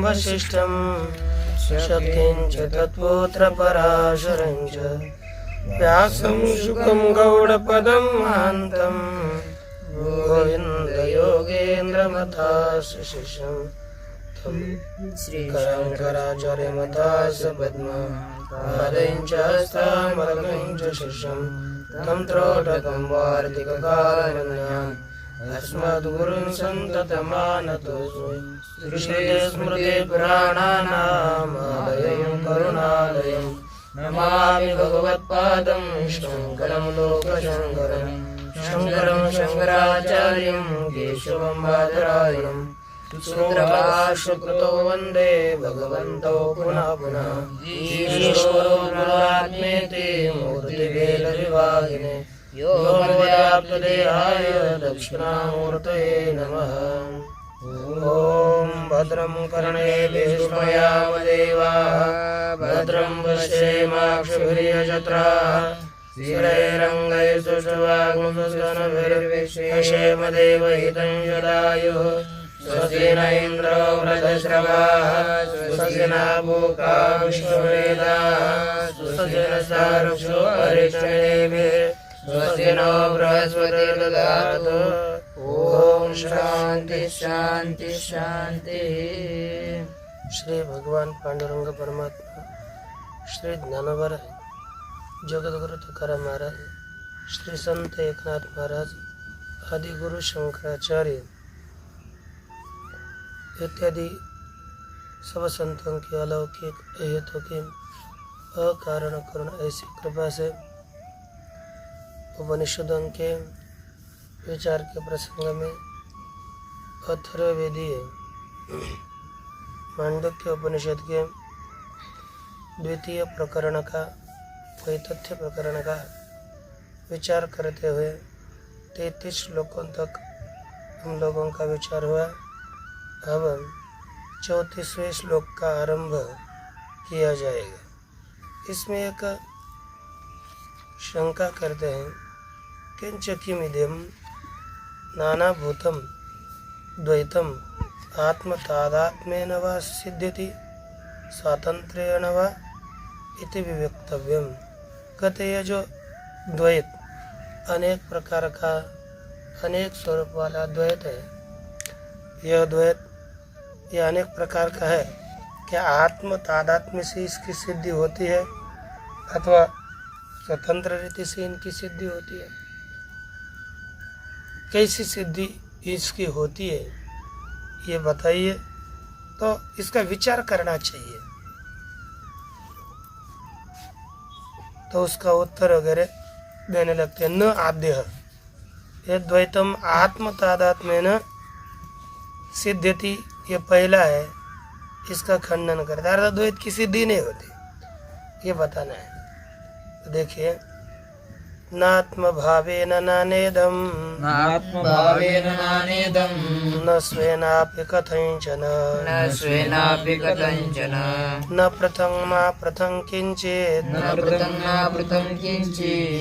वसिष्ठं शक्तिं च तत्पुत्रपराशरं च व्यासं शुकं गौडपदं महान्तं गोविन्दयोगेन्द्रमथाशिष्यं तं श्रीकराचार्यमथास पद्मा पादं च हस्तामलकं च शिष्यं तं त्रोटकं वार्तिककारणम् अस्मद्गुरुं सन्ततमानतोऽस्मि श्रुतिस्मृते पुराणानामालयं करुणालयं नमामि भगवत्पादं शङ्करं लोकशङ्करं शङ्करं शङ्कराचार्यं केशवं बादरायणं सूत्रभाष्यकृतो वन्दे भगवन्तो पुनः पुनः ईश्वरो गुरुरात्मेति मूर्तिभेदविभागिने योगव्याप्तदेहाय दक्षिणामूर्तये नमः। ॐ भद्रं कर्णेभिः शृणुयामदेवाः भद्रं पश्येमाक्षभिर्यजत्राः स्थिरैरङ्गैस्तुष्टुवाग्मुखस्तनभिर्विषेमदेवहितं यदायुः स्वस्ति न इन्द्रो वृद्धश्रवाः स्वस्ति न पूषा विश्ववेदाः स्वस्ति नस्तार्क्ष्यो अरिष्टनेमिः स्वस्ति नो बृहस्पतिर्दधातु। ओम शांति शांति शांति। श्री भगवान पांडुरंग परमात्मा, श्री ज्ञानवर जगतगुरु तुकाराम महाराज, श्री संत एकनाथ महाराज, आदि गुरु शंकराचार्य इत्यादि सब संतों की अलौकिक अहेतुकी अकारण करुण ऐसी कृपा से उपनिषदों के विचार के प्रसंग में अथर्ववेदीय मांडुक्य उपनिषद के द्वितीय प्रकरण का वैतथ्य प्रकरण का विचार करते हुए 33 श्लोकों तक हम लोगों का विचार हुआ। अब 34वें श्लोक का आरंभ किया जाएगा। इसमें एक शंका करते हैं, किंच किमिदं नानाभूतं द्वैतम् आत्मतादात्म्येन वा सिद्ध्यति स्वातंत्र्येण वा इति विवक्तव्यम। कहते हैं जो द्वैत अनेक प्रकार का अनेक स्वरूप वाला द्वैत है, यह द्वैत यह अनेक प्रकार का है। क्या आत्म तादात्म्य से इसकी सिद्धि होती है अथवा स्वतंत्र रीति से इनकी सिद्धि होती है? कैसी सिद्धि इसकी होती है ये बताइए, तो इसका विचार करना चाहिए। तो उसका उत्तर वगैरह देने लगते हैं। न आद्य ये द्वैतम आत्म तादात्म्येन सिद्ध्यति, ये पहला है, इसका खंडन करता है, अर्थात द्वैत की सिद्धि नहीं होती, ये बताना है। तो देखिए, नात्मभावेन नानेदं न स्वेनापि कथंचन न पृथङ् किञ्चित्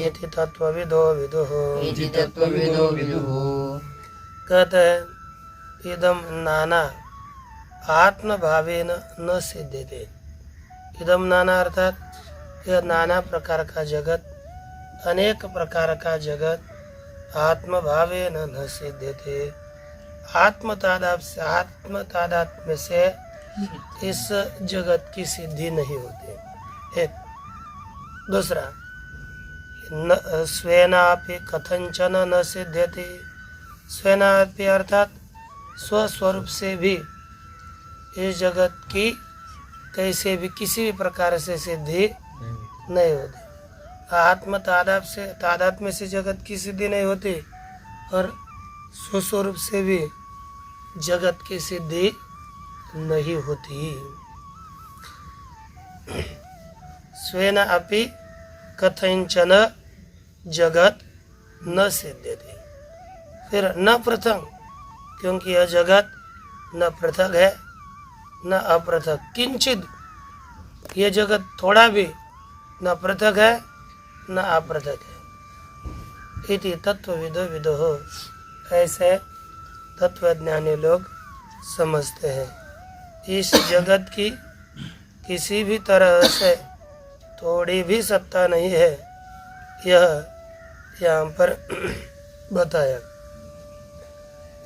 इति तत्त्वविदो विदुः। कहते हैं इदं नाना आत्मभावेन न सिद्ध्यते। इदं नाना अर्थात यह नाना प्रकार का जगत, अनेक प्रकार का जगत आत्मभावेन न सिद्ध्यते। आत्मतादात्म्य से इस जगत की सिद्धि नहीं होती। एक दूसरा, न स्वेनापि कथंचन न सिद्ध्यति। स्वेनापि अर्थात स्वस्वरूप से भी इस जगत की कैसे भी किसी भी प्रकार से सिद्धि नहीं होती। आत्म तादात्म्य से जगत की सिद्धि नहीं होती और स्वस्वरूप से भी जगत की सिद्धि नहीं होती। स्वेन अपि कथंचन जगत न सिद्ध्यति। फिर न पृथक, क्योंकि यह जगत न पृथक है न अपृथक। किंचित, ये जगत थोड़ा भी न पृथक है न अपृथक है। इति तत्वविदो विदुः, ऐसे तत्वज्ञानी लोग समझते हैं। इस जगत की किसी भी तरह से थोड़ी भी सत्ता नहीं है, यह यहाँ पर बताया।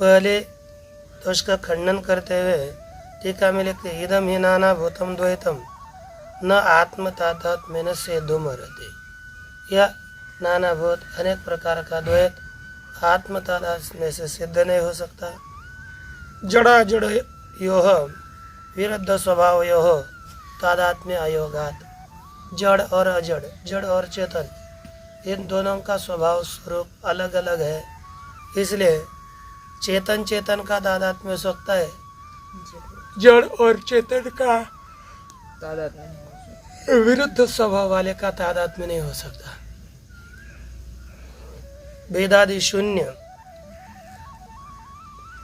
पहले तो उसका खंडन करते हुए टीका में लिखते इदम ही नाना भूतम द्वैतम न आत्म तादात्म्येन सेद्धुमर्हति। यह नाना भूत अनेक प्रकार का द्वैत आत्म तादात्म्य से सिद्ध नहीं हो सकता। जड़ा जड़ योह विरुद्ध स्वभाव योह तादात्म्य अयोगात। जड़ और अजड़, जड़ और चेतन, इन दोनों का स्वभाव स्वरूप अलग अलग है, इसलिए चेतन चेतन का तादात्म्य हो सकता है, जड़ और चेतन का विरुद्ध स्वभाव वाले का तादात्म्य नहीं हो सकता। भेदादि शून्य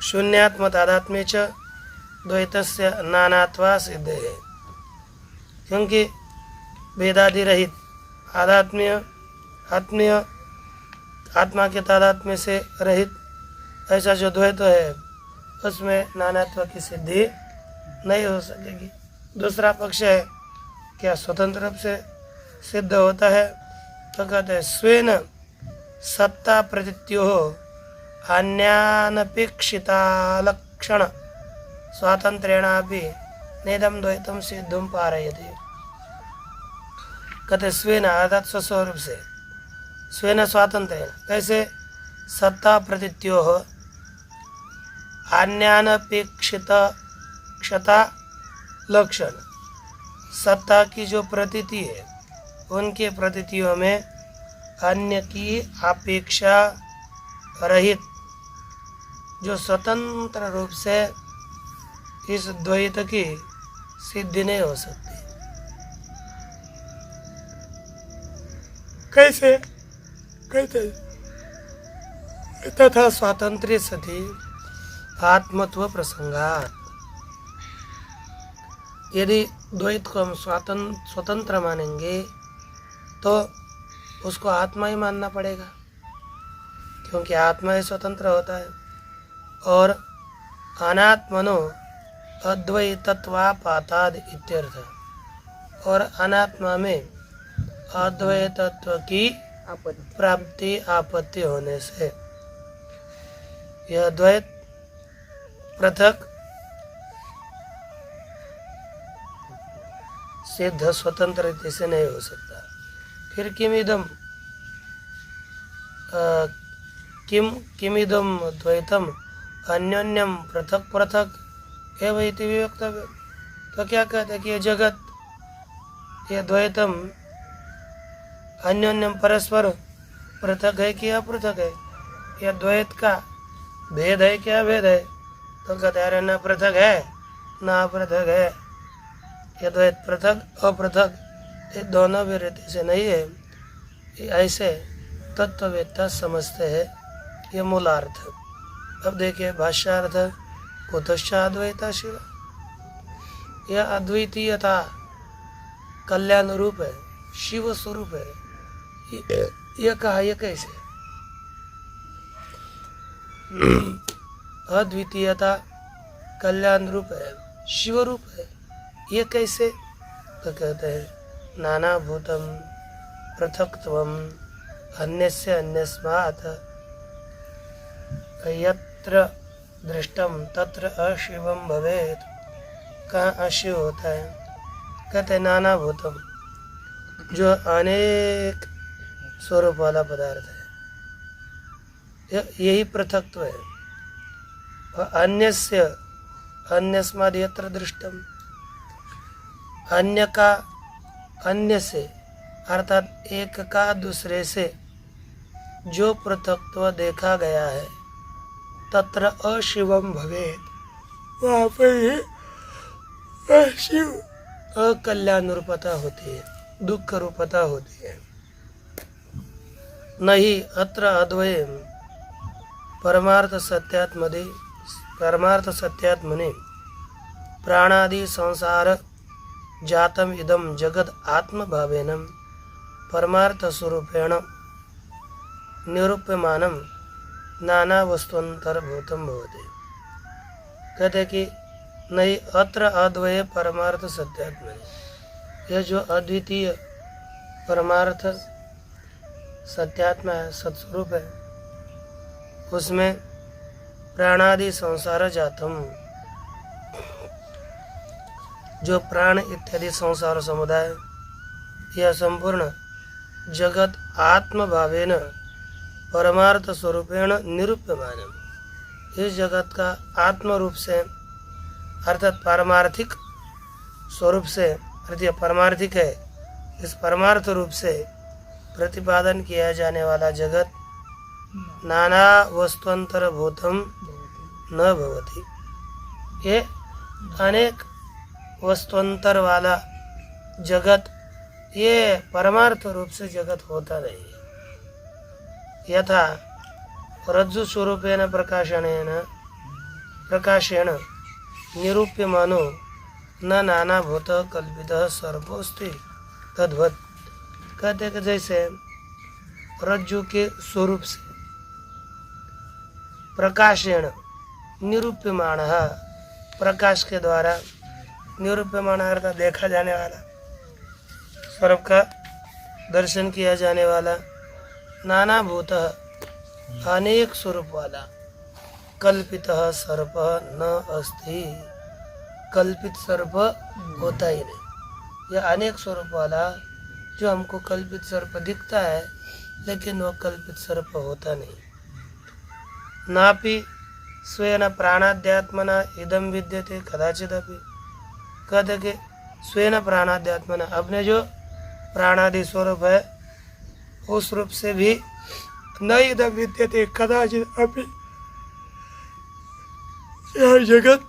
शून्यात्म तादात्म्य च द्वैतस्य नानात्वा सिद्ध है। क्योंकि भेदादि रहित आध्यात्म्य आत्मीय आत्मा के तादात्म्य से रहित ऐसा जो द्वैत है उसमें नानात्व की सिद्धि नहीं हो सकेगी। दूसरा पक्ष है क्या स्वतंत्र रूप से सिद्ध होता है, तो कहते हैं स्वेन सत्ता प्रतीत्यो अन्यानपेक्षिता लक्षण स्वातंत्र्येणापि नेदम द्वैतम सिद्धुम पारयति। कहते स्वेन अर्थात स्वस्वरूप से, स्वेन स्वातंत्र्य कैसे, सत्ता प्रतीत्यो अन्यानपेक्षित क्षता लक्षण, सत्ता की जो प्रतीति है उनके प्रतीतियों में अन्य की अपेक्षा रहित जो स्वतंत्र रूप से इस द्वैत की सिद्धि नहीं हो सकती। कैसे कैसे तथा स्वातंत्र्य सती आत्मत्व प्रसंगात। यदि द्वैत को हम स्वतंत्र मानेंगे तो उसको आत्मा ही मानना पड़ेगा, क्योंकि आत्मा ही स्वतंत्र होता है। और अनात्मनो अद्वैतत्वापाताद इत्यर्थ। और अनात्मा में अद्वैतत्व की प्राप्ति आपत्ति होने से यह द्वैत पृथक सिद्ध स्वतंत्र रीति से नहीं हो सकता। फिर किमिदम द्वैतम अन्योन्यम पृथक पृथक एवं इति विवक्तव्य। तो क्या कहते हैं कि ये जगत, ये द्वैतम अन्योन्यम परस्पर पृथक है कि अपृथक है, यह द्वैत का भेद है क्या भेद है, तो कहते हैं न पृथक है न अपृथक है। यह द्वैत पृथक अपृथक ये दोनों भी रीति से नहीं है, ऐसे तत्ववेत्ता समझते हैं। ये मूलार्थ। अब देखिए भाष्यार्थ, कुतश्च अद्वैता शिव, यह अद्वितीयता कल्याण रूप है, शिव स्वरूप है। यह कहा, यह कैसे अद्वितीयता कल्याण रूप है, शिव रूप है, ये कैसे, तो कहते हैं नाना भूतम पृथक्त्वम अन्यस्य अन्यस्मात् यत्र दृष्टम तत्र अशिवम भवेत्। कहाँ अशिव होता है, कहते हैं नाना भूतम, जो अनेक स्वरूप वाला पदार्थ है, यही पृथक्त्व है। और अन्यस्य अन्यस्माद् यत्र दृष्टम, अन्य का अन्य से अर्थात एक का दूसरे से जो पृथक्त्व देखा गया है, तत्र अशिवम भवेत्, वहाँ पर ही अशिव अकल्याण रूपता होती है, दुख रूपता होती है। नहीं अत्र अद्वयम् परमार्थ सत्यात्मनि प्राणादि संसार जातम इदम जगद आत्मभावेन परमार्थ स्वरूपेण निरूप्यमानम नाना वस्तुअंतर्भूतम भवति। कहते कि नहीं अत्र अद्वय परमार्थ सत्यात्म। यह जो अद्वितीय परमार्थ सत्यात्मा है, सत्स्वरूप है, उसमें प्राणादि संसार जातम, जो प्राण इत्यादि संसार समुदाय, यह संपूर्ण जगत आत्मभावेन परमार्थ स्वरूपेण निरूप्यमान। इस जगत का आत्म रूप से अर्थात पारमार्थिक स्वरूप से, अर्थात पारमार्थिक है, इस परमार्थ रूप से प्रतिपादन किया जाने वाला जगत नाना वस्तुअंतर भूतम न भवति। ये अनेक वस्तुअंतर वाला जगत, ये परमार्थ रूप से जगत होता नहीं है। यथा रज्जु स्वरूपेण प्रकाशेण निरूप्यमानो न नाना भूत कल्पितः सर्पोस्ति तद्वत्। कहते कि जैसे रज्जु के स्वरूप से प्रकाशेण निरूप्यमान, प्रकाश के द्वारा निरूप्यमान अर्थात देखा जाने वाला, स्वरूप का दर्शन किया जाने वाला, नाना भूत अनेक स्वरूप वाला, कल्पित सर्प न अस्ति, कल्पित सर्प होता ही नहीं। यह अनेक स्वरूप वाला जो हमको कल्पित सर्प दिखता है, लेकिन वह कल्पित सर्प होता नहीं। नापि स्वेन प्राणाध्यात्मना इदम विद्यते कदाचिदपि। कहते कि स्वेन प्राणाध्यात्मना, अपने जो प्राणादि स्वरूप है उस रूप से भी न इदम विद्यते कदाचिदपि, यह जगत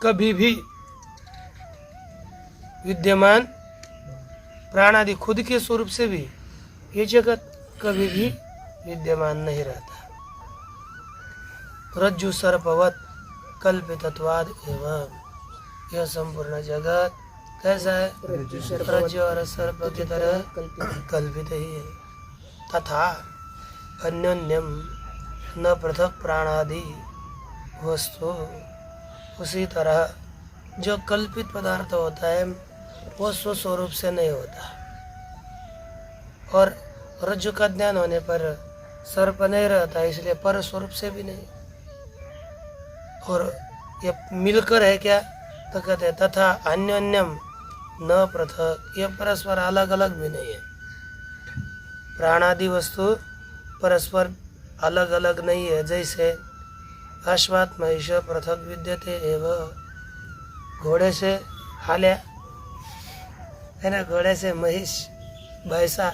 कभी भी विद्यमान, प्राणादि खुद के स्वरूप से भी ये जगत कभी भी विद्यमान नहीं रहता। रज्जु सर्पवत कल्पितत्वाद एवं, यह संपूर्ण जगत कैसा है? रज्जु और सर्प की तरह कल्पित ही है। तथा अन्योन्यम न पृथक प्राणादि वस्तु, उसी तरह जो कल्पित पदार्थ होता है वो स्वस्वरूप से नहीं होता, और रज्जु का ज्ञान होने पर सर्प नहीं रहता, इसलिए पर स्वरूप से भी नहीं। और ये मिलकर है क्या? तो कहते हैं तथा अन्योन्यम न पृथक, ये परस्पर अलग अलग भी नहीं है। प्राणादि वस्तु परस्पर अलग अलग नहीं है। जैसे अश्वात महिष पृथक विद्यते एवं, घोड़े से हाल्या है ना, घोड़े से महिष भैंसा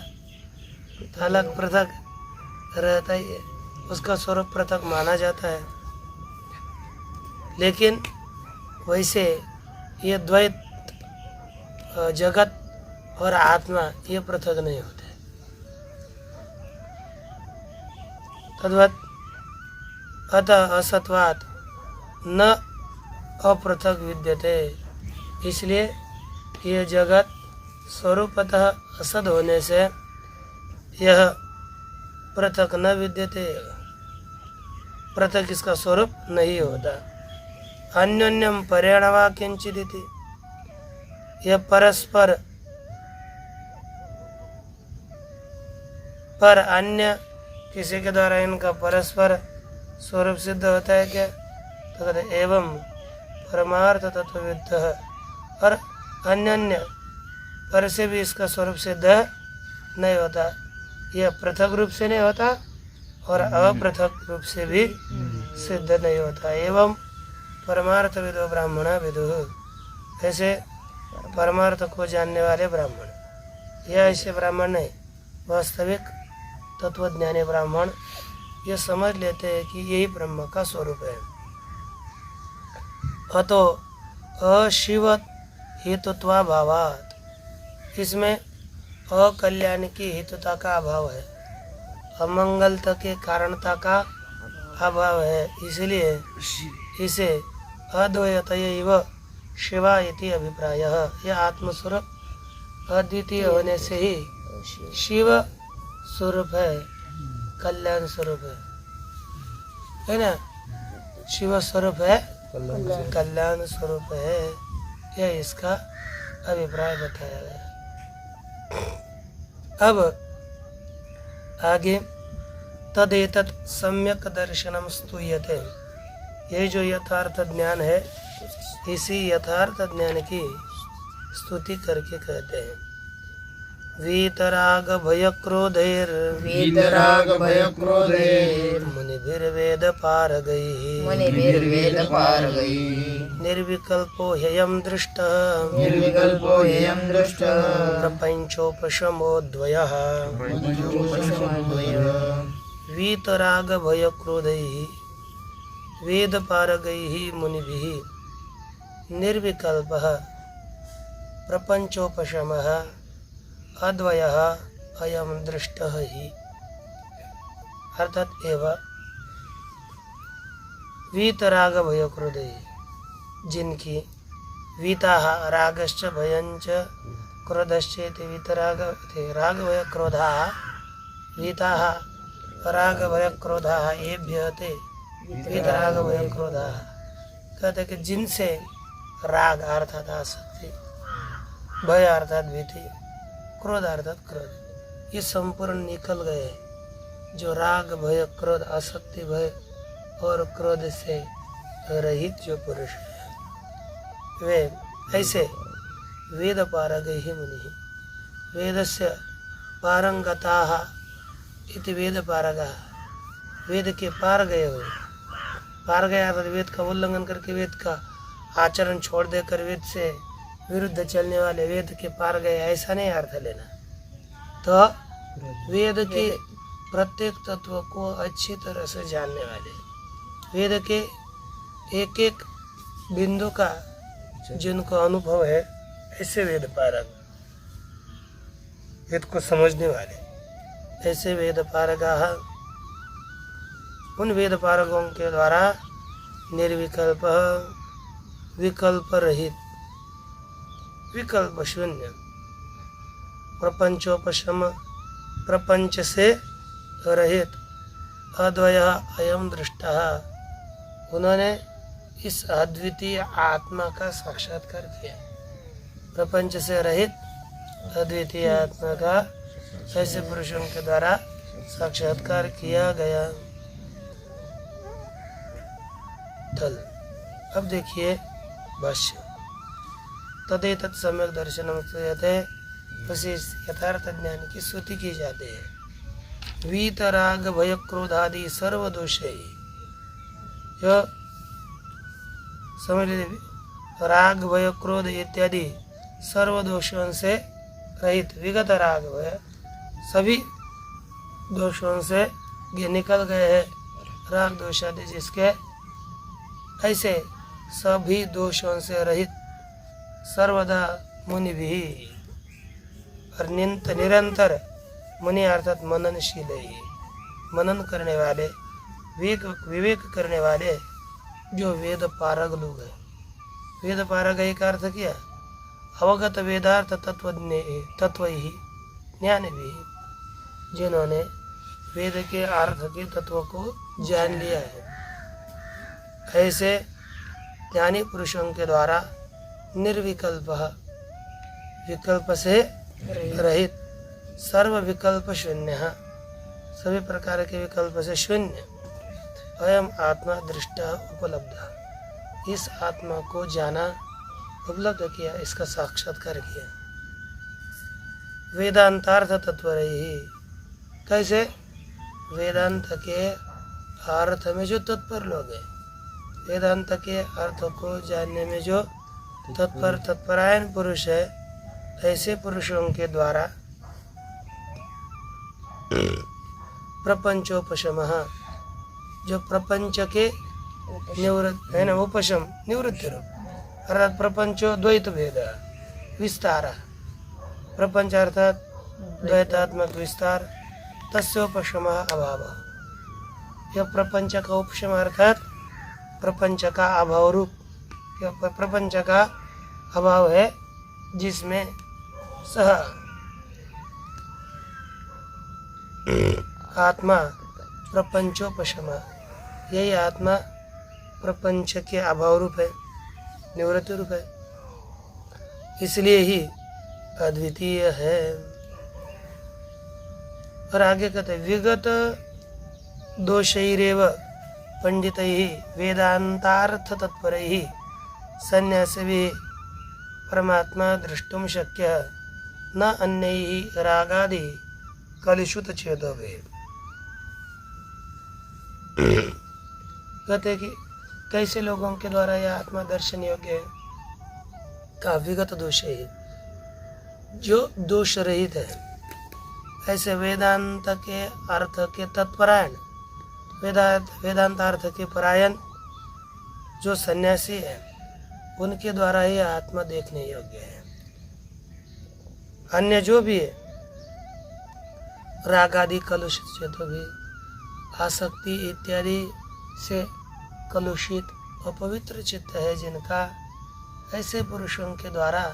अलग पृथक रहता ही है, उसका स्वरूप पृथक माना जाता है। लेकिन वैसे ये द्वैत जगत और आत्मा ये पृथक नहीं होते। तद्वत् अतः असत्वात् न अपृथक विद्यते, इसलिए ये जगत स्वरूपतः असद होने से यह पृथक न विद्यते, पृथक इसका स्वरूप नहीं होता। अन्योन्यम पर्याणवा किंचिदिति, यह परस्पर पर अन्य किसी के द्वारा इनका परस्पर स्वरूप सिद्ध होता है क्या? तो कहते एवं परमार्थ तत्वविद, और अन्य पर से भी इसका स्वरूप सिद्ध नहीं होता। यह पृथक रूप से नहीं होता और अपृथक रूप से भी सिद्ध नहीं होता। एवं परमार्थ विदो ब्राह्मण विदु, ऐसे परमार्थ को जानने वाले ब्राह्मण, यह ऐसे ब्राह्मण नहीं, वास्तविक तत्वज्ञानी ब्राह्मण ये समझ लेते हैं कि यही ब्रह्म का स्वरूप है। अतो अशिव हेतुत्वाभावात्, इसमें अकल्याण की हेतुता का अभाव है, अमंगलता के कारणता का अभाव है, इसलिए इसे अद्वैतयैव शिवा इति अभिप्राय। यह आत्मस्वरूप अद्वितीय होने से ही शिव स्वरूप है, कल्याण स्वरूप है ना, शिव स्वरूप है कल्याण स्वरूप है, यह इसका अभिप्राय बताया गया। अब आगे तदेतत् सम्यक दर्शनम स्तूयते, ये जो यथार्थ ज्ञान है इसी यथार्थ ज्ञान की स्तुति करके कहते हैं। वीतराग भय क्रोधैर मुनिभिर्वेद पारगैः निर्विकल्पो ह्ययं दृष्टः प्रपञ्चोपशमोऽद्वयः वीतराग भय क्रोधैः वेद पारगैः मुनिभिः निर्विकल्पः प्रपञ्चोपशमः अद्वयः अयं दृष्टः हि। अर्थात एवं वीतराग भय क्रोधैः, जिनकी वीताः रागश्च भयञ्च क्रोधश्चेति वीतराग राग भय क्रोधाः वीताः राग भय क्रोधाः येभ्यः ते वीतराग भय क्रोधाः। कहते कि जिनसे राग अर्थात आसक्ति, भय अर्थात भीति, क्रोध अर्थात क्रोध, ये संपूर्ण निकल गए। जो राग भय क्रोध आसक्ति भय और क्रोध से रहित जो पुरुष है, वे ऐसे वेद पारगैः मुनिः, वेदस्य पारंगताः इति वेद पारगाः, वेद के पार गए हुए, पार गया अर्थात वेद का उल्लंघन करके वेद का आचरण छोड़ देकर वेद से विरुद्ध चलने वाले वेद के पार गए, ऐसा नहीं अर्थ लेना। तो वेद के प्रत्येक तत्व को अच्छी तरह से जानने वाले, वेद के एक एक बिंदु का जिनको अनुभव है, ऐसे वेद पारग, वेद को समझने वाले, ऐसे वेद पारगाः, उन वेद पारगों के द्वारा निर्विकल्प विकल्प रहित विकल्प शून्य प्रपंचोपशम प्रपंच से रहित अद्वय अयम दृष्टः, उन्होंने इस अद्वितीय आत्मा का साक्षात्कार किया। प्रपंच से रहित अद्वितीय आत्मा का ऐसे पुरुषों के द्वारा साक्षात्कार किया गया। अब देखिए भाष्य, तदेतत् सम्यक दर्शनम स्तूयते, उसी यथार्थ ज्ञान की स्तुति की जाती है। वीतराग भय क्रोधादि सर्व दोषे, यह समझ लीजिए, राग भय क्रोध इत्यादि सर्व दोषों से रहित, विगत राग भय सभी दोषों से ये निकल गए हैं। राग दोष आदि जिसके, ऐसे सभी दोषों से रहित सर्वदा मुनि भी, और निरंतर मुनि अर्थात मननशील ही, मनन करने वाले, विवेक करने वाले जो वेद पारग लोग हैं। वेद पारग एक अर्थ किया, अवगत वेदार्थ तत्व ही ज्ञान भी, जिन्होंने वेद के अर्थ के तत्व को जान लिया है। ऐसे ज्ञानी पुरुषों के द्वारा निर्विकल्प, विकल्प से रहित, सर्व विकल्प शून्य, सभी प्रकार के विकल्प से शून्य, अयम आत्मा दृष्टा उपलब्ध, इस आत्मा को जाना, उपलब्ध किया, इसका साक्षात्कार किया। वेदांतार्थ तत्व रही, कैसे? वेदांत के अर्थ में जो तत्पर लोग हैं, वेदांत के अर्थ को जानने में जो तत्परायण पुरुष है, ऐसे पुरुषों के द्वारा प्रपंचोपशम, जो प्रपंच के निवृत्त है ना, उपशम निवृत्ति रूप, अर्थात प्रपंचो द्वैत भेद विस्तार, प्रपंच अर्थात द्वैतात्मक विस्तार, तस्योपशम अभाव, यह प्रपंच का उपशम अर्थात प्रपंच का अभाव रूप, यह प्रपंच का अभाव है जिसमें सह आत्मा प्रपंचोपशम, यही आत्मा प्रपंच के अभाव रूप है, निवृत्ति रूप है, इसलिए ही अद्वितीय है। और आगे कहते हैं विगत दोषैरेव पंडितैः वेदांतार्थ तत्परैः सन्यासिभिः परमात्मा द्रष्टुम शक्यः न अन्यैः रागादि कलुषित चेतवे। कहते कि कैसे लोगों के द्वारा यह आत्मा दर्शन योग्य है? का विगत दोष है, जो दोष रहित है। ऐसे वेदांत के अर्थ के तत्परायण, वेदांत अर्थ के परायण जो सन्यासी है, उनके द्वारा ही आत्मा देखने योग्य है। अन्य जो भी है, राग आदि कलुषित चेतो भी, आसक्ति इत्यादि से कलुषित अपवित्र चित्त है जिनका, ऐसे पुरुषों के द्वारा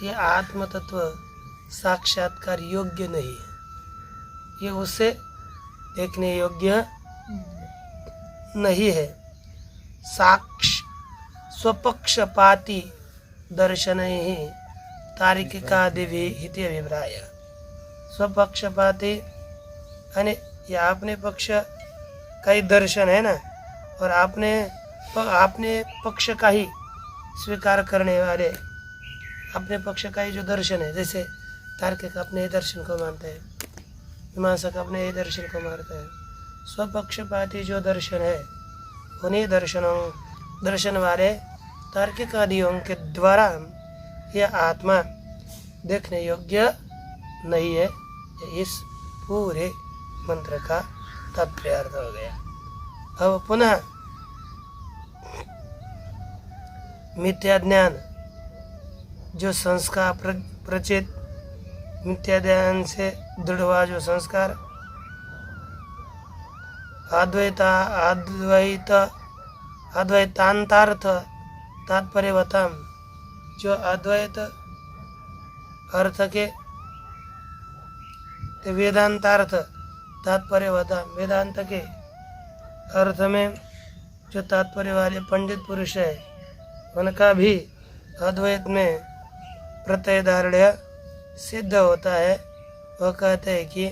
ये आत्म तत्व साक्षात्कार योग्य नहीं है, ये उसे देखने योग्य नहीं है। साक्ष स्वपक्षपाती दर्शन ही तार्किकादि हिते अभिप्राय। स्वपक्षपाती यानी ये अपने पक्ष का ही दर्शन है ना, और आपने पक्ष का ही स्वीकार करने वाले, अपने पक्ष का ही जो दर्शन है, जैसे तार्किक अपने ही दर्शन को मानते हैं, मीमांसक अपने ही दर्शन को मानते हैं। स्वपक्षपाती जो दर्शन है, उन्हीं दर्शन वाले तार्किक आदियों के द्वारा यह आत्मा देखने योग्य नहीं है। इस पूरे मंत्र का तात्पर्य अर्थ हो गया। अब पुनः मिथ्या ज्ञान जो संस्कार प्रचित, मिथ्या ज्ञान से दृढ़ हुआ जो संस्कार, अद्वैतांतार्थ तात्पर्यवतम, जो अद्वैत अर्थ के वेदांतार्थ तात्पर्यवतम, वेदांत के अर्थ में जो तात्पर्य वाले पंडित पुरुष है, उनका भी अद्वैत में प्रत्यय धारण्य सिद्ध होता है। वह कहते हैं कि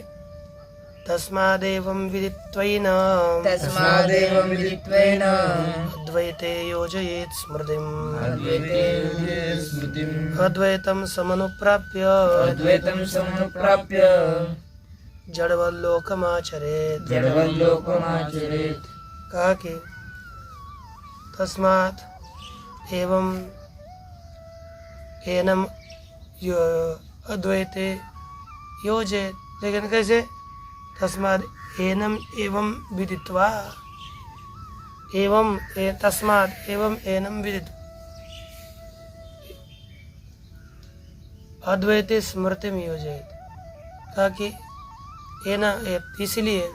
तस्मादेवं विदित्वैन अद्वैते योजयेत् स्मृतिम् अद्वैतं समनुप्राप्य जडवल्लोकमाचरेत्। कहा कि तस्मात् एवं एनम अद्वैते योजयेत्, लेकिन कैसे? तस्माद एनम एवं विदित्वा, एवं तस्माद एवं एनम विदित्वा अद्वैते स्मृति में योजयेत्, ताकि एना इसलिए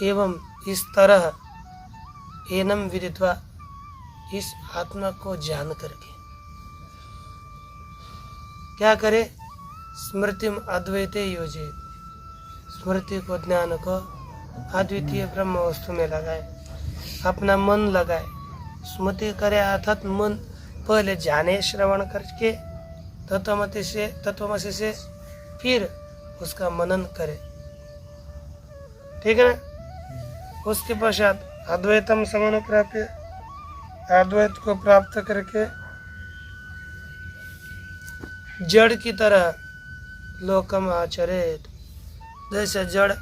एवं इस तरह एनम विदित्वा, इस आत्मा को जान करके क्या करे? स्मृतिम अद्वैते योजयेत्, स्मृति को, ज्ञान को अद्वितीय ब्रह्म वस्तु में लगाए, अपना मन लगाए, स्मृति करे अर्थात मन पहले जाने, श्रवण करके तत्वमसि से फिर उसका मनन करे, ठीक है ना। उसके पश्चात अद्वैतम समनुप्राप्य, अद्वैत को प्राप्त करके जड़ की तरह लोकम आचरेत, जैसे जड़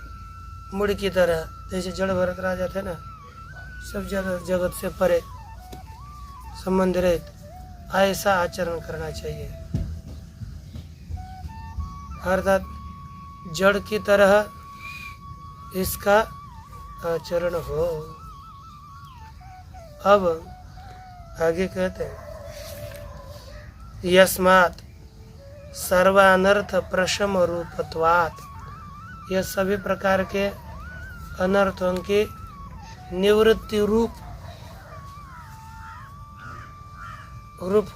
मुड़ की तरह, जैसे जड़ भरत राजा थे ना, सब जगत से परे संबंध रहित, ऐसा आचरण करना चाहिए। अर्थात जड़ की तरह इसका आचरण हो। अब आगे कहते हैं यस्मात् सर्वानर्थ प्रशम रूपत्वात्, यह सभी प्रकार के अनर्थों की निवृत्ति रूप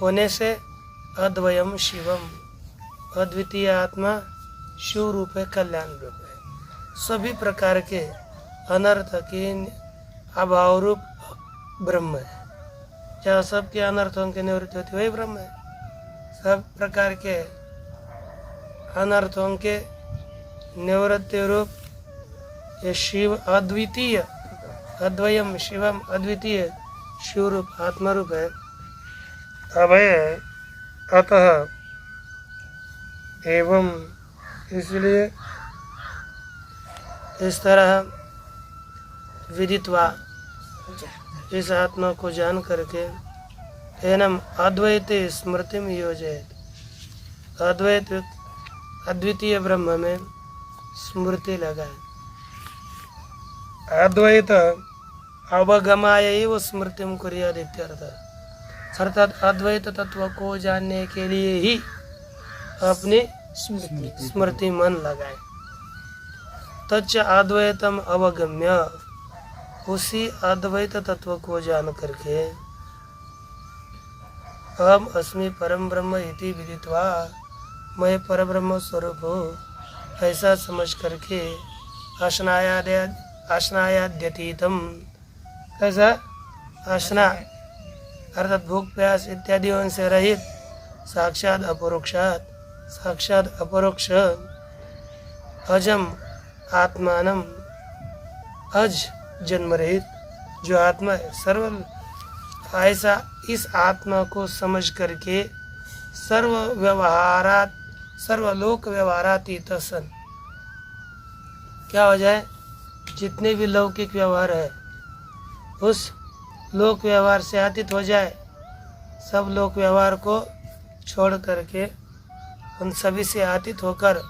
होने से अद्वयम शिवम, अद्वितीय आत्मा शिव रूप है, कल्याण रूप है। सभी प्रकार के अनर्थ के अभाव रूप ब्रह्म है। जहाँ सबके अनर्थों की निवृत्ति होती वही ब्रह्म है। सब प्रकार के अनर्थों के निवृत्ति रूप ये शिव अद्वितीय, अद्वयम शिवम अद्वितीय शिव रूप आत्मा रूप है, अभय है। अतः एवं इसलिए इस तरह विदित्वा इस आत्मा को जान करके एनम अद्वैत स्मृति में योजयत, अद्वैत अद्वितीय ब्रह्म में स्मृति लगाए। अद्वैत अवगमाय एव स्मृतिम कुर्याद इत्यर्थ, अर्थात अद्वैत तत्व को जानने के लिए ही अपनी स्मृति मन लगाए। तच्च अद्वैतम अवगम्य, उसी अद्वैत तत्व को जान करके अहम अस्मि परम ब्रह्म इति विदित्वा, मैं परब्रह्म स्वरूप हूँ ऐसा समझ करके अश्नायाद्यतीतम, ऐसा अश्ना अर्थात भूख प्यास इत्यादियों से रहित, साक्षात अपरोक्षात साक्षात अपरोक्ष, अजम आत्मानम अज जन्म रहित जो आत्मा है सर्व, ऐसा इस आत्मा को समझ करके सर्वलोक व्यवहारातीत सन, क्या हो जाए, जितने भी लौकिक व्यवहार है उस लोक व्यवहार से अतीत हो जाए, सब लोक व्यवहार को छोड़ करके उन सभी से अतीत होकर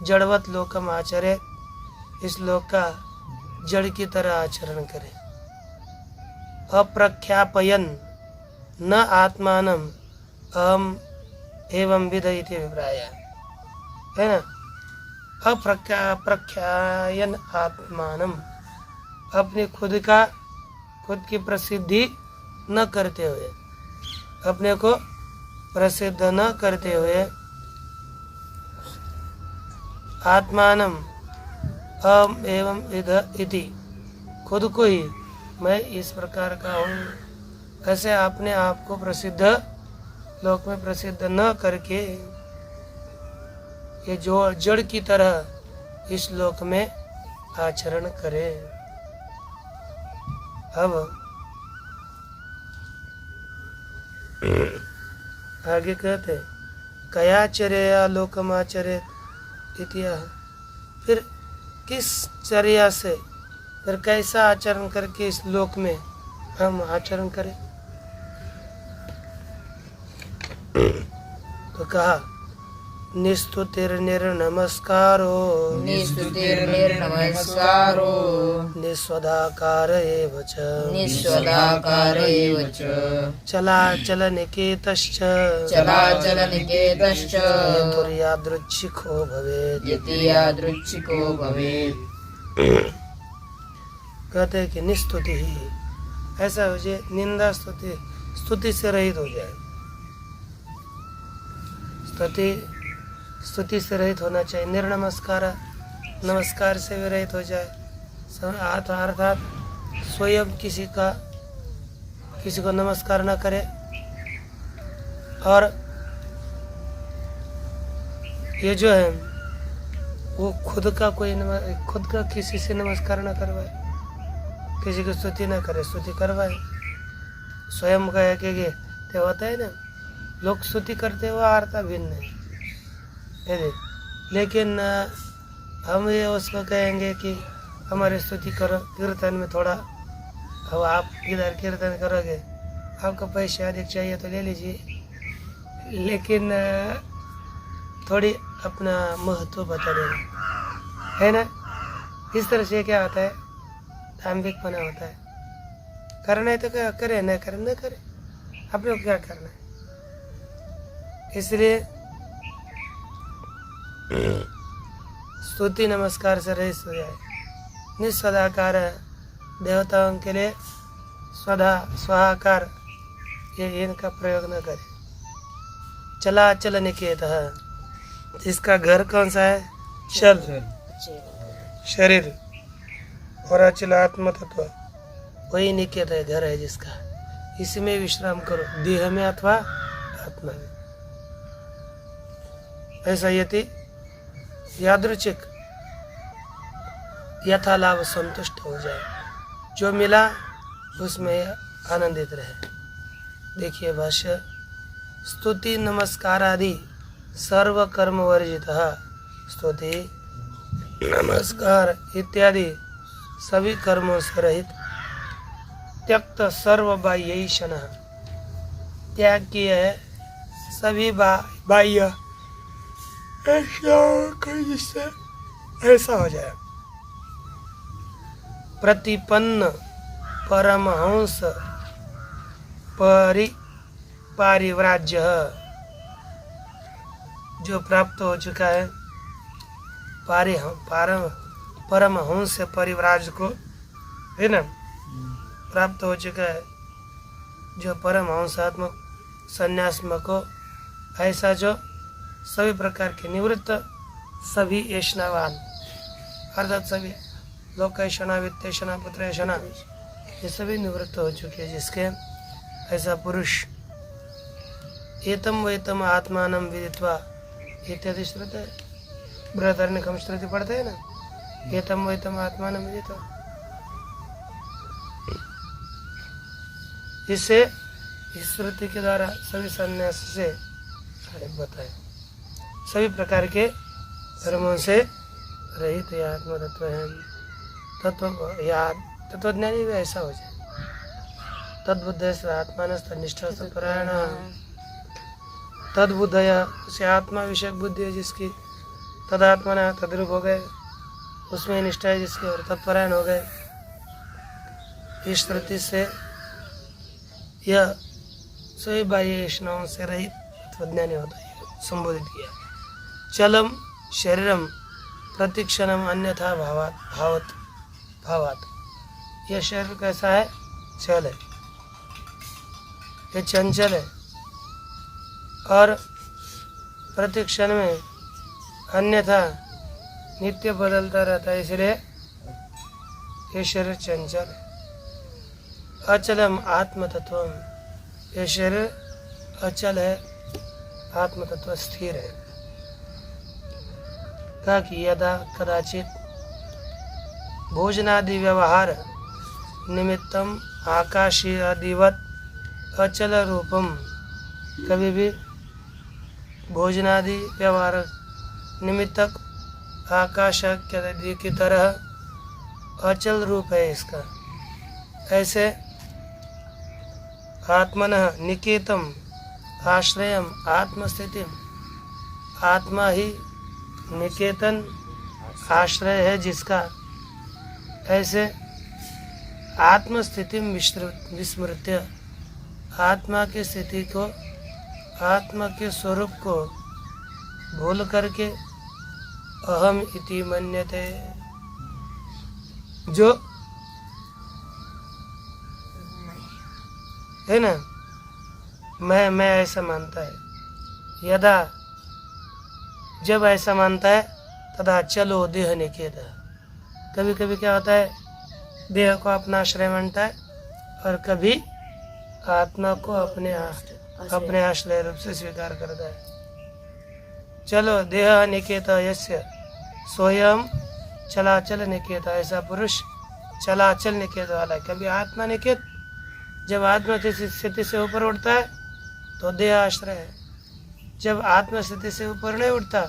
जड़वत लोकम आचरे, इस लोक का जड़ की तरह आचरण करे। अप्रख्यापयन न आत्मानम अहम एवं विद इति अभिप्राय है ना। अप्रख्यायन आत्मानम, अपने खुद की प्रसिद्धि न करते हुए, अपने को प्रसिद्ध न करते हुए, आत्मानम अहम एवं विद इति, खुद को ही मैं इस प्रकार का हूँ ऐसे अपने आप को प्रसिद्ध लोक में प्रसिद्ध न करके, ये जो जड़ की तरह इस लोक में आचरण करे। अब आगे कहते कयाचर्या लोकमाचरेत इतिहा, फिर किस चर्या से, फिर कैसा आचरण करके इस लोक में हम आचरण करें। तो कहा निस्तुतिर्निर्नमस्कारो निस्वदाकार एव च चलाचलनिकेतश्च यतुर्यादृच्छिको भवेत्। कहते हैं कि निस्तुति ही ऐसा हो जाए, निंदा स्तुति से रहित हो जाए। स्तुति से रहित होना चाहिए। निर्नमस्कार, नमस्कार से भी रहित हो जाए। अर्थात स्वयं किसी को नमस्कार न करे, और ये जो है वो खुद का किसी से नमस्कार न करवाए, किसी की स्तुति न करे, स्तुति करवाए। स्वयं का एक तो होता है ना, लोग स्तुति करते हुए आरता भिन्न है, लेकिन हम ये उसको कहेंगे कि हमारी स्तुति करो कीर्तन में थोड़ा, अब आप इधर कीर्तन करोगे, आपको पैसे अधिक चाहिए तो ले लीजिए, लेकिन थोड़ी अपना महत्व बता देना, है ना। इस तरह से क्या होता है, दाम्भिकपना होता है। करना है तो क्या करे, न करे न करे, अपने को क्या करना है। इसलिए स्तुति नमस्कार से रहित हो जाए। निस्वदाकार, देवताओं के लिए स्वाहाकार, ये इनका प्रयोग न करे। चलाचल निकेत, इसका घर कौन सा है, चल शरीर, और अचल आत्म तत्व, वही निकेत है, घर है जिसका, इसी में विश्राम करो, देह में अथवा आत्मा में। ऐसा यति यादृच्छिक यथा लाभ संतुष्ट हो जाए, जो मिला उसमें आनंदित रहे। देखिए भाष्य, स्तुति नमस्कार आदि सर्व कर्म वर्जित, स्तुति नमस्कार इत्यादि सभी कर्मों से रहित, त्यक्त सर्व बाह्यैषण, त्याग किए है सभी बाह्य जिससे ऐसा हो जाए। प्रतिपन्न परमहंस पारिव्राज्य, जो प्राप्त हो चुका है परमहंस परिव्राज को, है ना, प्राप्त हो चुका है जो परमहंसात्मक संन्यासम को, ऐसा जो सभी प्रकार के निवृत्त, सभी ऐष्णावान अर्थात सभी लोकेशना वित्तेशना पुत्रेशना, ये सभी निवृत्त हो चुके हैं जिसके, ऐसा पुरुष एतम वेतम आत्मानम विदित्वा इत्यादि श्रुति है, बृहदारण्यकम श्रुति पढ़ते हैं ना, एतम वेतम आत्मानम विदित्वा। इससे इस श्रुति के द्वारा सभी संन्यास से बताए, सभी प्रकार के धर्मों से रहित यह आत्म तत्व है। तत्व या तत्वज्ञानी भी ऐसा हो जाए, तद्बुद्धय से आत्मानस्त निष्ठा से परायण, तद्बुद्धय उसे आत्मा विषयक बुद्धि है जिसकी, तदात्मा तद्रूप हो गए, उसमें निष्ठा है जिसकी, और तत्परायण हो गए। इस श्रुति से यह सभी बाह्य ऐष्णाओं से रहित तत्वज्ञानी होता है, संबोधित किया। चलम शरीरम प्रतिक्षणम अन्यथा भावात, यह शरीर कैसा है, चल है, ये चंचल है और प्रतिक्षण में अन्यथा नित्य बदलता रहता है, इसलिए ये शरीर चंचल है। अचलम आत्म तत्व, ये शरीर अचल है, आत्म तत्व स्थिर है। कहा कि यदा कदाचित भोजनादि व्यवहार निमित्तम आकाशीय आदिवत अचल रूपम, कभी भी भोजनादि व्यवहार निमित्तक आकाश की तरह अचल रूप है इसका, ऐसे आत्मनः निकेतम आश्रयम आत्मस्थितिम, आत्मा ही निकेतन आश्रय है जिसका, ऐसे आत्मस्थिति विस्मृत्य, आत्मा की स्थिति को, आत्मा के स्वरूप को भूल करके अहम इति मन्यते, जो है ना, मैं ऐसा मानता है। यदा जब ऐसा मानता है, तदा चलो देह निकेत, कभी कभी क्या होता है, देह को अपना आश्रय मानता है और कभी आत्मा को अपने आश्रय रूप से स्वीकार करता है। चलो देह निकेत यस्य स्वयं चलाचल निकेत, ऐसा पुरुष चलाचल निकेत वाला है। कभी आत्मा निकेत, जब आत्मा स्थिति से ऊपर उठता है तो देह आश्रय है, जब आत्मा स्थिति से ऊपर नहीं उठता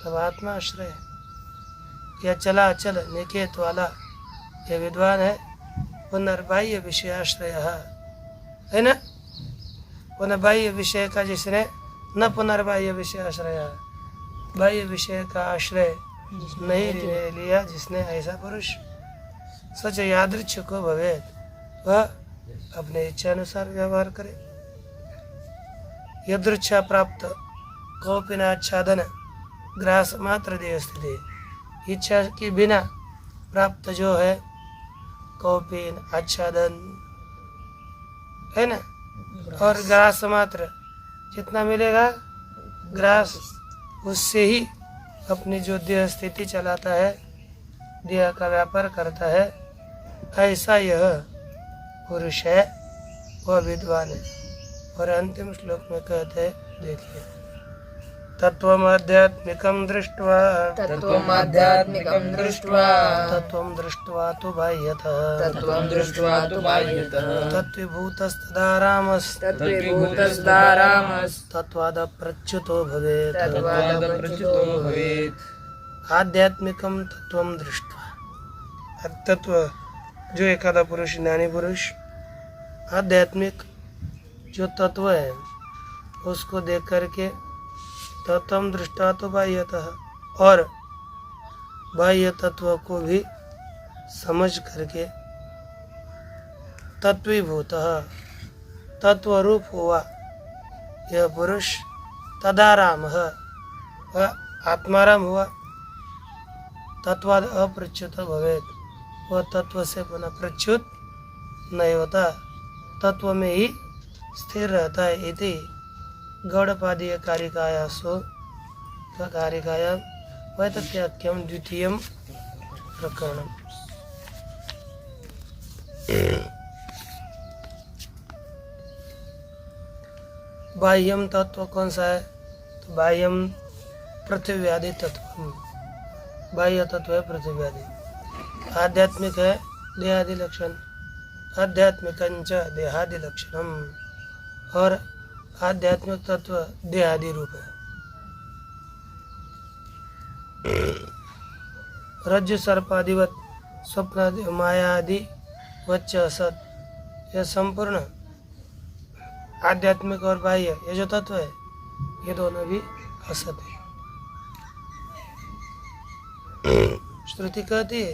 तब आत्मा आश्रय है। यह चलाचल निकेत वाला यह विद्वान है, पुनर्बाह्य विषय आश्रय है ना, पुनर्बाह्य विषय का जिसने न पुनर्बाह्य विषय आश्रय, बाह्य विषय का आश्रय नहीं लिया जिसने, ऐसा पुरुष सच यादृच्छिको भवेत, वह अपने इच्छा अनुसार व्यवहार करे। यदृच्छा प्राप्त कौपिनाच्छादन ग्रास मात्र देह स्थिति, इच्छा के बिना प्राप्त जो है कौपिन आच्छादन है ना, और ग्रास मात्र जितना मिलेगा ग्रास, उससे ही अपनी जो देह स्थिति चलाता है, देह का व्यापार करता है, ऐसा यह पुरुष है वह विद्वान है। और अंतिम श्लोक में कहते हैं, देखिए, तत्त्वमाध्यात्मिकं दृष्ट्वा तत्त्वमाध्यात्मिकं दृष्ट्वा तत्त्वं दृष्ट्वा तु बाह्यतः तत्त्वं दृष्ट्वा तु बाह्यतः तत्त्वभूतस्तदा रामस् तत्त्वभूतस्तदा रामस् तत्त्वादप्रच्युतो भवेत्। तत्त्वादप्रच्युतो भवेत्। आध्यात्मिकं तत्त्वं दृष्ट्वा, तत्व जो एखादा पुरुष, ज्ञानी पुरुष आध्यात्मिक जो तत्व है उसको देख करके तत्वम दृष्टा तो बाह्यतः, और बाह्य तत्व को भी समझ करके तत्वीभूतः तत्वरूप हुआ यह पुरुष, तदारामः वह आत्माराम हुआ, तत्वाद अप्रच्युत भवेत् वह तत्व से पुनः प्रच्युत नहीं होता, तत्व में ही स्थिर रहता है। इति गौड़पादीय कारिकायासु कारिकायां वैतथ्याख्यं द्वितीयं प्रकरणम्। बाह्यम तत्व कौन सा है? तो बाह्यम पृथ्व्यादि तत्व, बाह्य तत्व है पृथ्व्यादि। आध्यात्मिक है देहादि लक्षण, आध्यात्मिकंच देहादि लक्षणम, और आध्यात्मिक तत्व देहादि रूप है। रज्जु सर्पादिवत स्वप्नादि मायादि वच्च असत, यह संपूर्ण आध्यात्मिक और बाह्य ये जो तत्व है ये दोनों भी असत है। श्रुति कहती है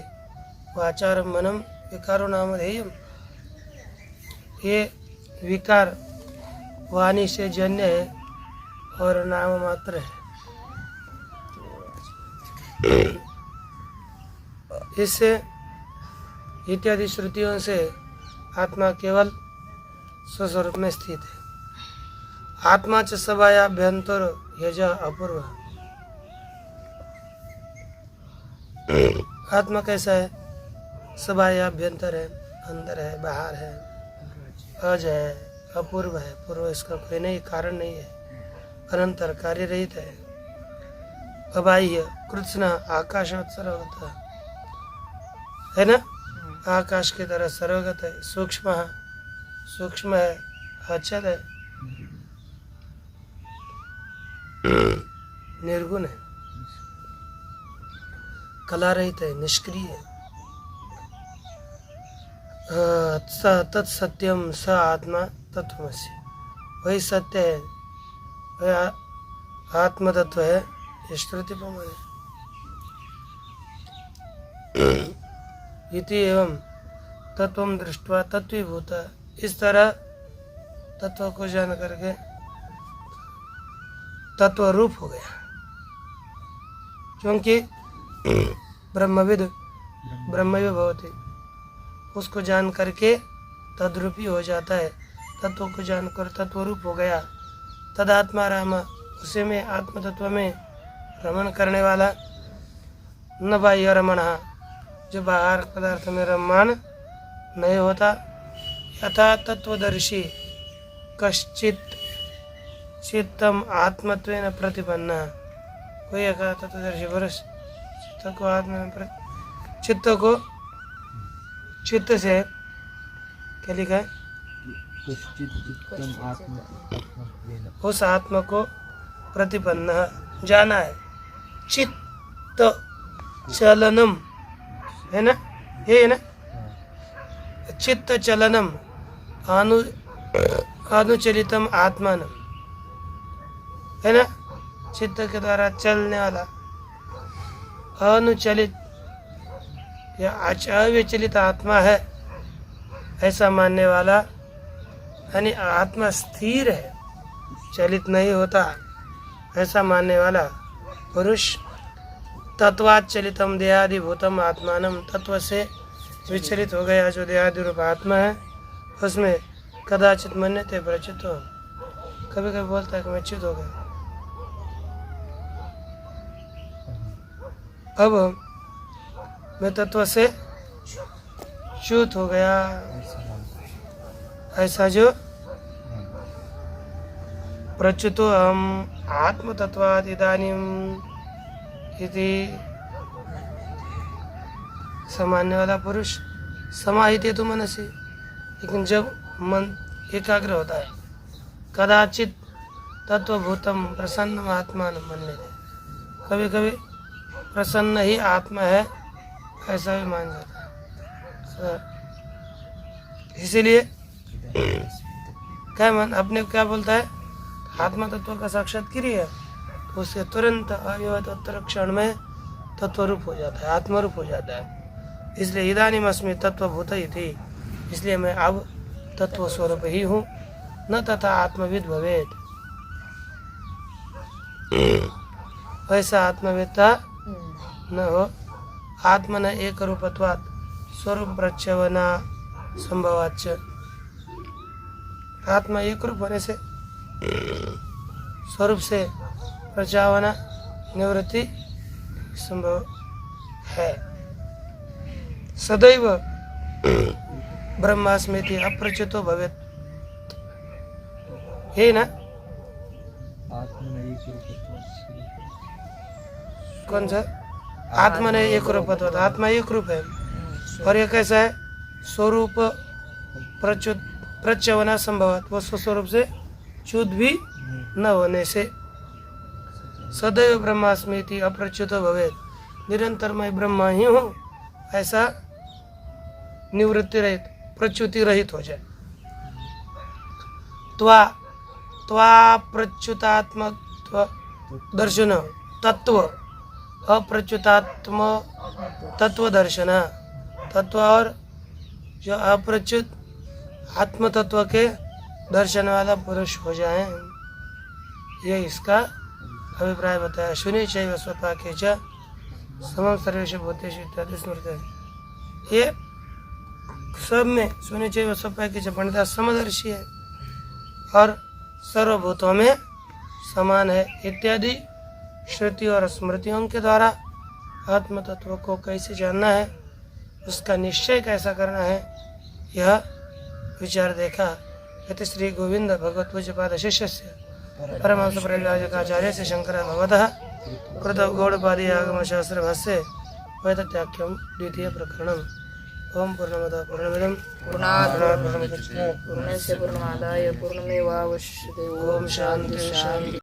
वाचारम मनम विकारो नाम ध्येयम, ये विकार वाणी से जन्य है और नाम मात्र है। इससे इत्यादि श्रुतियों से आत्मा केवल स्वस्वरूप में स्थित है। आत्मा च सभायाभ्यंतर यज अपूर्व, आत्मा कैसा है? सभायाभ्यंतर है, अंदर है, बाहर है, अज है, अपूर्व है, पूर्व इसका कोई नहीं, कारण नहीं है, अनंतर कार्य रहित है, अबाह्य कृष्ण आकाशवत सर्वगत है ना, आकाश की तरह सर्वगत है, सूक्ष्म है, अचल है, निर्गुण है, कला रहित है, निष्क्रिय है। तत्सत्यम स आत्मा तत्वमसि, वही सत्य है, वही आत्म तत्व है, ये श्रुति प्रमाण है। इति एवं तत्वम दृष्ट्वा तत्वीभूत, इस तरह तत्व को जान करके तत्व रूप हो गया, क्योंकि ब्रह्मविद ब्रह्मैव भवति, उसको जान करके तद्रूपी हो जाता है। तत्व को जानकर तत्व रूप हो गया, तदात्मा राम, उसी में आत्म तत्व में रमण करने वाला, न बाह्य रमण, जो बाहर पदार्थ में रमण नहीं होता। यथा तत्वदर्शी कश्चित चित्तम आत्मत्वेन प्रतिपन्ना, कोई एक तत्वदर्शी पुरुष चित्त से क्या लिखा है? उस आत्मा को प्रतिपन्न जाना है। चित्त चलनम है ना, ये है ना, चित्त चलनम अनुचलितम आत्मान है ना, चित्त के द्वारा चलने वाला, अनुचलित या अविचलित आत्मा है ऐसा मानने वाला, यानी आत्मा स्थिर है, चलित नहीं होता ऐसा मानने वाला पुरुष, तत्वात् चलितम देहादिभूतम आत्मानम, तत्व से विचलित हो गया जो देहादि रूप आत्मा है, उसमें कदाचित मन्यते प्रचित हो, कभी कभी बोलता है कि मैं चित हो गया। अब मैं तत्व से च्युत हो गया, ऐसा जो प्रच्युतो हम आत्मतत्वात् इदानीम इति सामान्य वाला पुरुष समाहित तो मनसी, लेकिन जब मन एकाग्र होता है कदाचित तत्वभूतम प्रसन्न आत्मा न मनने, कभी कभी प्रसन्न ही आत्मा है ऐसा भी मान जाता है। इसीलिए क्या मन अपने क्या बोलता है, आत्मा तत्व का साक्षात्कार है तो उससे तुरंत अव्यवतोत्तर क्षण में तत्वरूप हो जाता है, आत्मरूप हो जाता है। इसलिए इदानीम अस्मि तत्वभूत इति, इसलिए मैं अब तत्व स्वरूप ही हूँ, न तथा आत्मविद भवेत, वैसा आत्मवेत्ता न हो। आत्मन एक रूपत्वात् स्वरूप प्रच्छवना संभवाच्च, आत्मा एक रूप होने से स्वरूप से प्रचावना निवृत्ति संभव है। सदैव ब्रह्मास्मीति अप्रच्युतो भवेत्, है ना? कौन सा? आत्मा ने एक रूपत्व, आत्मा एक रूप है और ये कैसा है, स्वरूप प्रच्युत प्रच्यवना संभव, वो स्वस्वरूप से च्युत भी न होने से। सदैव ब्रह्मास्मीति अप्रच्युतो भवेत्, निरंतर मैं ब्रह्मा ही हूँ ऐसा निवृत्ति रहित प्रच्युति रहित हो जाए। त्वा प्रच्युतात्मत्व दर्शन तत्व, अप्रच्युतात्म तत्व दर्शन, तत्व और जो अप्रच्युत आत्म तत्व के दर्शन वाला पुरुष हो जाए, ये इसका अभिप्राय बताया। शून्य चैव स्वपाके च समम सर्वेषु भूतेषु इत्यादि स्मृति। ये सब में शून्य चैव स्वपाके च पंडिता समदर्शी है और सर्वभूतों में समान है इत्यादि श्रुति और स्मृतियों के द्वारा आत्म तत्व को कैसे जानना है, उसका निश्चय कैसा करना है, यह विचार देखा। यति श्री गोविंद भगवत पूज्यपाद शिष्य से परमहंस परिव्राजकाचार्य से शंकर भगवतः कृत गौड़पादी आगम शास्त्र भाष्ये वैतत्याख्यम द्वितीय प्रकरणम। ओम पूर्णमदः पूर्णमिदं पूर्णात् पूर्णमुदच्यते पूर्णस्य पूर्णमादाय पूर्णमेवावशिष्यते। ओम शांति शांति।